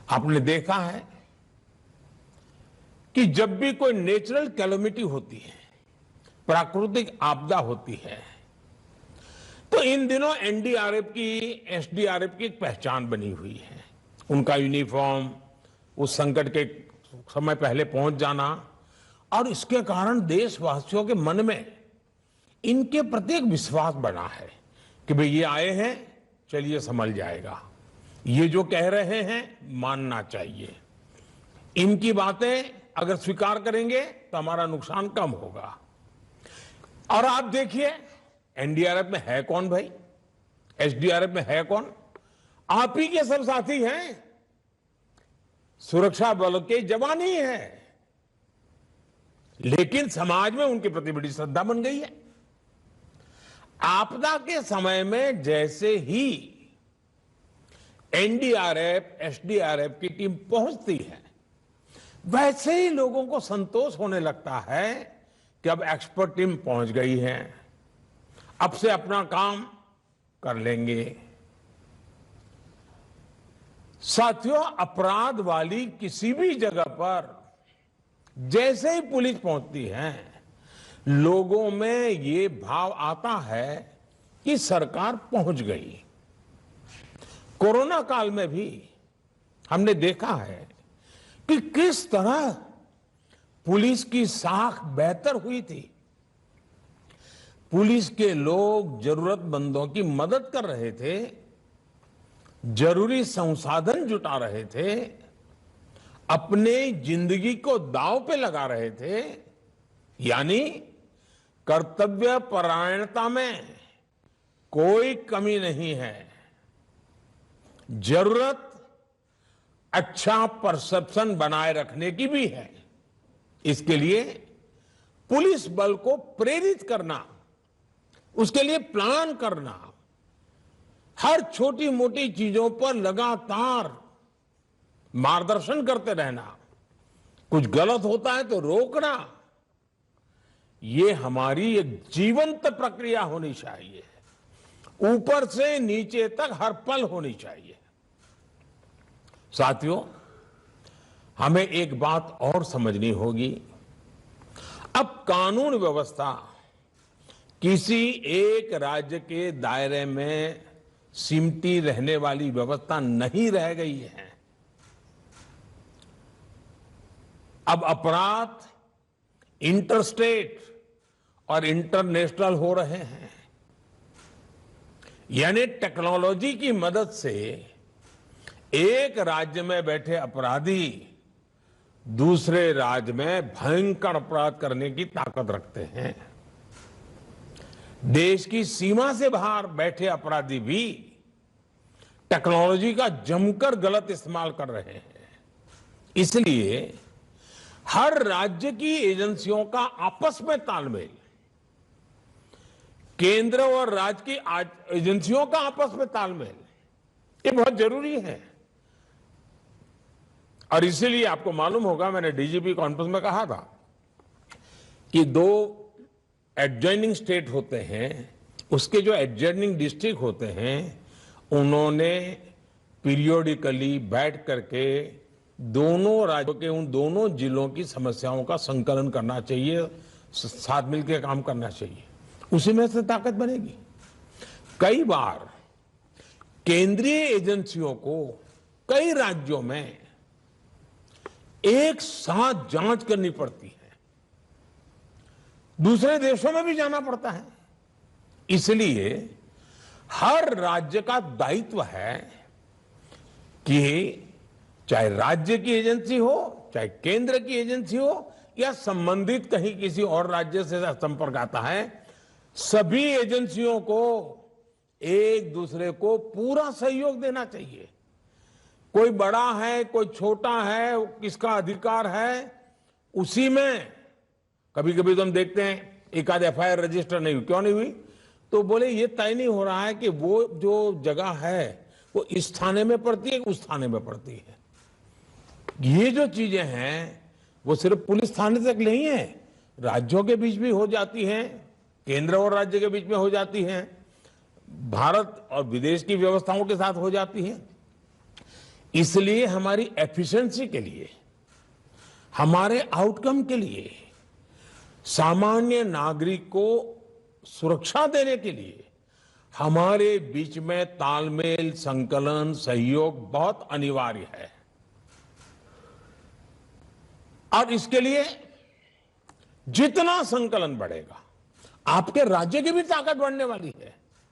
आपने देखा है कि जब भी कोई नेचुरल कैलेमिटी होती है, प्राकृतिक आपदा होती है, तो इन दिनों एनडीआरएफ की, एसडीआरएफ की एक पहचान बनी हुई है। उनका यूनिफॉर्म, उस संकट के समय पहले पहुंच जाना, और इसके कारण देशवासियों के मन में इनके प्रति एक विश्वास बना है कि भाई ये आए हैं, चलिए संभल जाएगा, ये जो कह रहे हैं मानना चाहिए, इनकी बातें अगर स्वीकार करेंगे तो हमारा नुकसान कम होगा। और आप देखिए एनडीआरएफ में है कौन भाई, एसडीआरएफ में है कौन? आप ही के सब साथी हैं, सुरक्षा बल के जवान ही हैं, लेकिन समाज में उनके प्रति बड़ी श्रद्धा बन गई है। आपदा के समय में जैसे ही एनडीआरएफ, एसडीआरएफ की टीम पहुंचती है, वैसे ही लोगों को संतोष होने लगता है कि अब एक्सपर्ट टीम पहुंच गई है, अब से अपना काम कर लेंगे। साथियों, अपराध वाली किसी भी जगह पर जैसे ही पुलिस पहुंचती है, लोगों में ये भाव आता है कि सरकार पहुंच गई। कोरोना काल में भी हमने देखा है कि किस तरह पुलिस की साख बेहतर हुई थी। पुलिस के लोग जरूरतमंदों की मदद कर रहे थे, जरूरी संसाधन जुटा रहे थे, अपने जिंदगी को दांव पे लगा रहे थे, यानी कर्तव्य परायणता में कोई कमी नहीं है। जरूरत अच्छा परसेप्शन बनाए रखने की भी है। इसके लिए पुलिस बल को प्रेरित करना, उसके लिए प्लान करना, हर छोटी मोटी चीजों पर लगातार मार्गदर्शन करते रहना, कुछ गलत होता है तो रोकना, ये हमारी एक जीवंत प्रक्रिया होनी चाहिए, ऊपर से नीचे तक हर पल होनी चाहिए। साथियों, हमें एक बात और समझनी होगी, अब कानून व्यवस्था किसी एक राज्य के दायरे में सिमटी रहने वाली व्यवस्था नहीं रह गई है। अब अपराध इंटरस्टेट और इंटरनेशनल हो रहे हैं, यानी टेक्नोलॉजी की मदद से एक राज्य में बैठे अपराधी दूसरे राज्य में भयंकर अपराध करने की ताकत रखते हैं। देश की सीमा से बाहर बैठे अपराधी भी टेक्नोलॉजी का जमकर गलत इस्तेमाल कर रहे हैं। इसलिए हर राज्य की एजेंसियों का आपस में तालमेल, केंद्र और राज्य की एजेंसियों का आपस में तालमेल, ये बहुत जरूरी है। और इसीलिए आपको मालूम होगा, मैंने डीजीपी कॉन्फ्रेंस में कहा था कि 2 एडजॉइनिंग स्टेट होते हैं, उसके जो एडजॉइनिंग डिस्ट्रिक्ट होते हैं, उन्होंने पीरियोडिकली बैठ करके दोनों राज्यों के उन दोनों जिलों की समस्याओं का संकलन करना चाहिए, साथ मिलकर काम करना चाहिए, उसी में से ताकत बनेगी। कई बार केंद्रीय एजेंसियों को कई राज्यों में एक साथ जांच करनी पड़ती है, दूसरे देशों में भी जाना पड़ता है। इसलिए हर राज्य का दायित्व है कि चाहे राज्य की एजेंसी हो, चाहे केंद्र की एजेंसी हो, या संबंधित कहीं किसी और राज्य से संपर्क आता है, सभी एजेंसियों को एक दूसरे को पूरा सहयोग देना चाहिए। कोई बड़ा है, कोई छोटा है, किसका अधिकार है, उसी में कभी कभी तो हम देखते हैं एक आध एफआईआर रजिस्टर नहीं हुई, क्यों नहीं हुई? तो बोले ये तय नहीं हो रहा है कि वो जो जगह है वो इस थाने में पड़ती है, उस थाने में पड़ती है। ये जो चीजें हैं वो सिर्फ पुलिस थाने तक नहीं है, राज्यों के बीच भी हो जाती हैं, केंद्र और राज्य के बीच में हो जाती हैं, भारत और विदेश की व्यवस्थाओं के साथ हो जाती हैं। इसलिए हमारी एफिशिएंसी के लिए, हमारे आउटकम के लिए, सामान्य नागरिक को सुरक्षा देने के लिए हमारे बीच में तालमेल, संकलन, सहयोग बहुत अनिवार्य है। और इसके लिए जितना संकलन बढ़ेगा, आपके राज्य की भी ताकत बढ़ने वाली है।